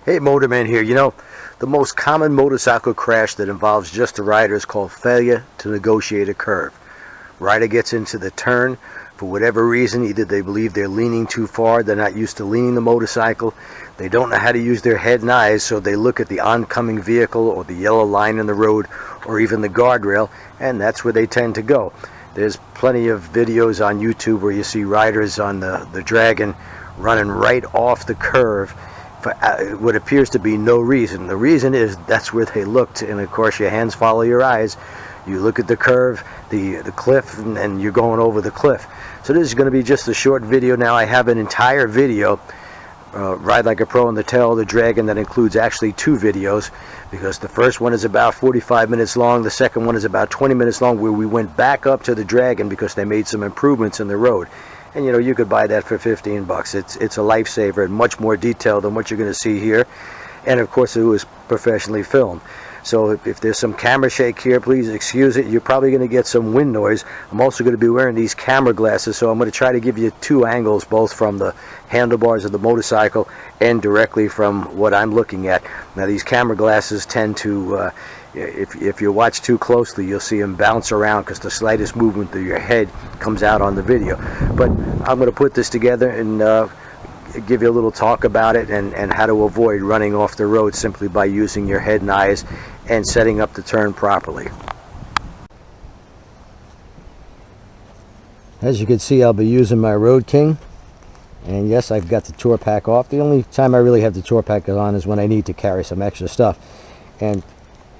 Hey, Motorman here. You know, the most common motorcycle crash that involves just a rider is called failure to negotiate a curve. Rider gets into the turn for whatever reason. Either they believe they're leaning too far, they're not used to leaning the motorcycle, they don't know how to use their head and eyes, so they look at the oncoming vehicle or the yellow line in the road or even the guardrail, and that's where they tend to go. There's plenty of videos on YouTube where you see riders on the Dragon running right off the curve for what appears to be no reason. The reason is that's where they looked, and of course your hands follow your eyes. You look at the curve, the cliff, and you're going over the cliff. So this is going to be just a short video. Now I have an entire video, Ride Like a Pro on the Tail of the Dragon, that includes actually two videos, because the first one is about 45 minutes long, the second one is about 20 minutes long, where we went back up to the Dragon because they made some improvements in the road. And you know, you could buy that for 15 bucks. It's a lifesaver and much more detailed than what you're going to see here. And of course it was professionally filmed. So if there's some camera shake here, please excuse it. You're probably going to get some wind noise. I'm also going to be wearing these camera glasses, so I'm going to try to give you two angles, both from the handlebars of the motorcycle and directly from what I'm looking at. Now these camera glasses tend to, if you watch too closely, you'll see them bounce around because the slightest movement of your head comes out on the video. But I'm going to put this together and give you a little talk about it and how to avoid running off the road simply by using your head and eyes and setting up the turn properly. As you can see, I'll be using my Road King, and yes, I've got the tour pack off. The only time I really have the tour pack on is when I need to carry some extra stuff. And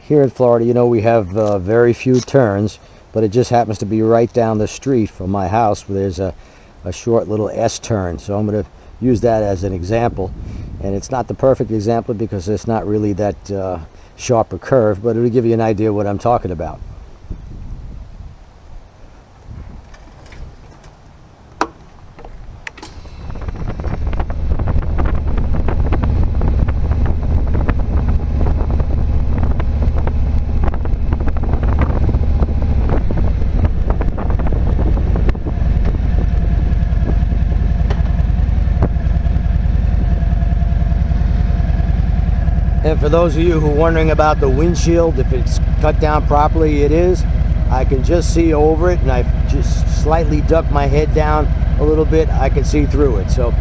here in Florida, you know, we have very few turns, but it just happens to be right down the street from my house where there's a short little S turn. So I'm going to use that as an example, and it's not the perfect example because it's not really that sharp a curve, but it'll give you an idea of what I'm talking about. And for those of you who are wondering about the windshield, if it's cut down properly, it is. I can just see over it, and I've just slightly ducked my head down a little bit. I can see through it. So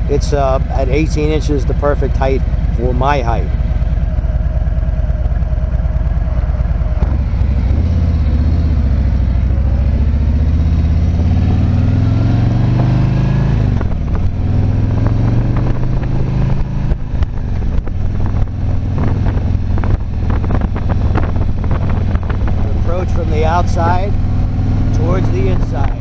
it's at 18 inches, the perfect height for my height. From the outside towards the inside.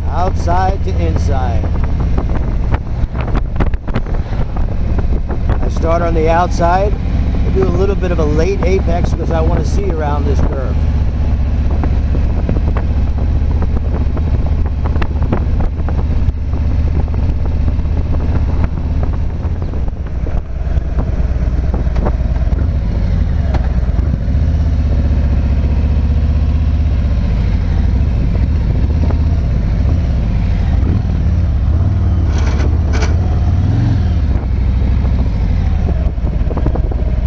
Outside to inside. Start on the outside. I do a little bit of a late apex because I want to see around this curve.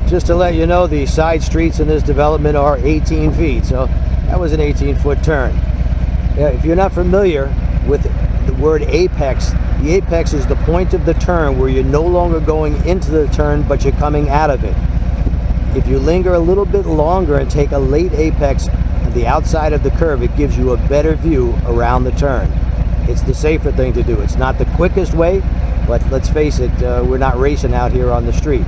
Just to let you know, the side streets in this development are 18 feet, so that was an 18-foot turn. If you're not familiar with the word apex, the apex is the point of the turn where you're no longer going into the turn, but you're coming out of it. If you linger a little bit longer and take a late apex at the outside of the curve, it gives you a better view around the turn. It's the safer thing to do. It's not the quickest way, but let's face it, we're not racing out here on the street.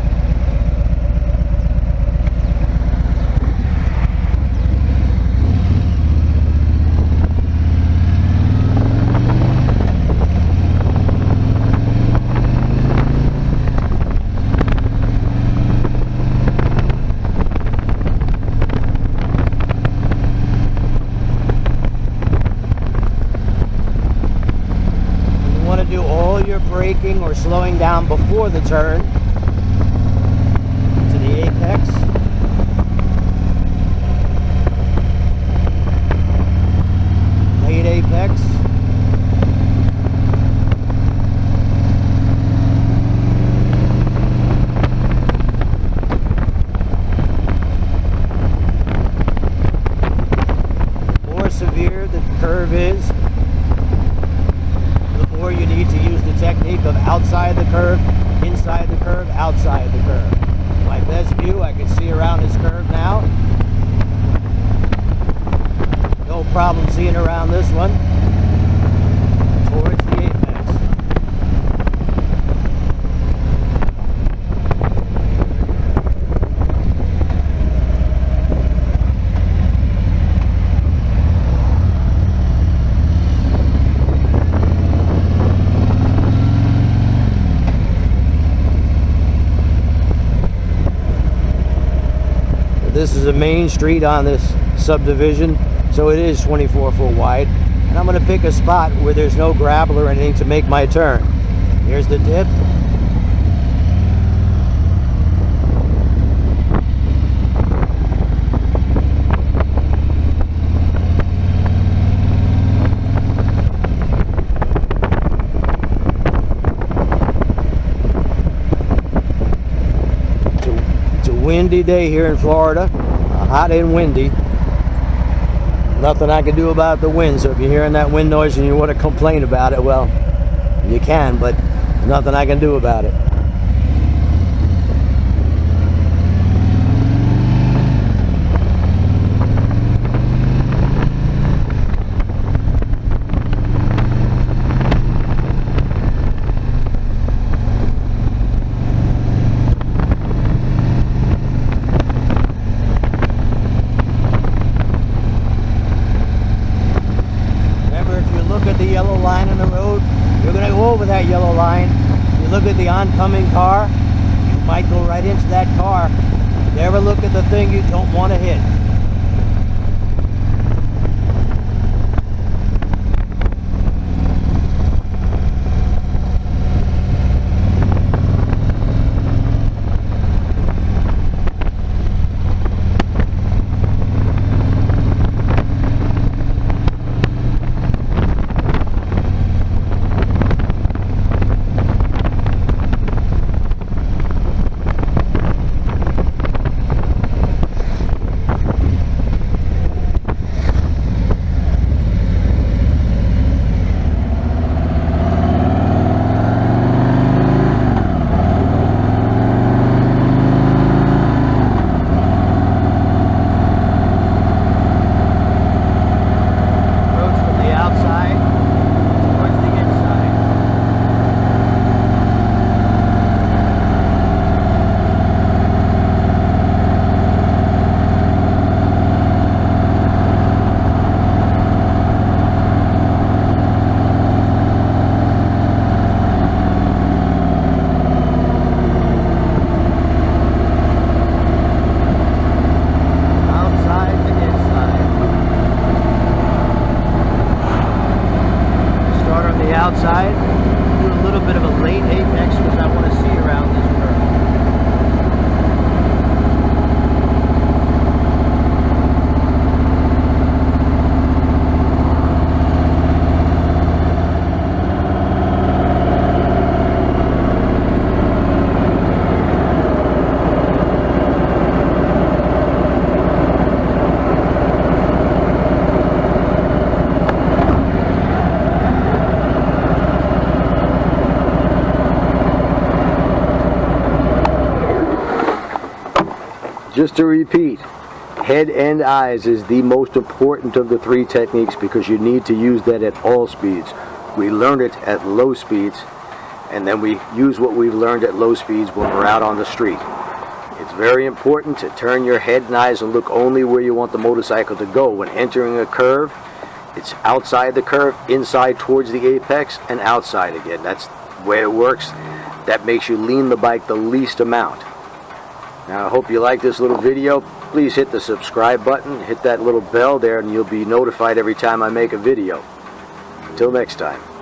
braking or slowing down before the turn to the apex. Late apex. The more severe the curve is, the more you need to use the technique of outside the curve, inside the curve, outside the curve. My best view, I can see around this curve now. No problem seeing around this one. Towards the apex. This is a main street on this subdivision, so it is 24 foot wide. And I'm going to pick a spot where there's no gravel or anything to make my turn. Here's the dip. Windy day here in Florida, hot and windy. Nothing I can do about the wind, so if you're hearing that wind noise and you want to complain about it, well, you can, but nothing I can do about it. The yellow line on the road, you're going to go over that yellow line. You look at the oncoming car, you might go right into that car. Never look at the thing you don't want to hit. Outside, do a little bit of a late apex because I want to see around this curve. Just to repeat, head and eyes is the most important of the three techniques because you need to use that at all speeds. We learn it at low speeds, and then we use what we've learned at low speeds when we're out on the street. It's very important to turn your head and eyes and look only where you want the motorcycle to go. When entering a curve, it's outside the curve, inside towards the apex, and outside again. That's the way it works. That makes you lean the bike the least amount. Now, I hope you like this little video. Please hit the subscribe button, hit that little bell there, and you'll be notified every time I make a video. Until next time.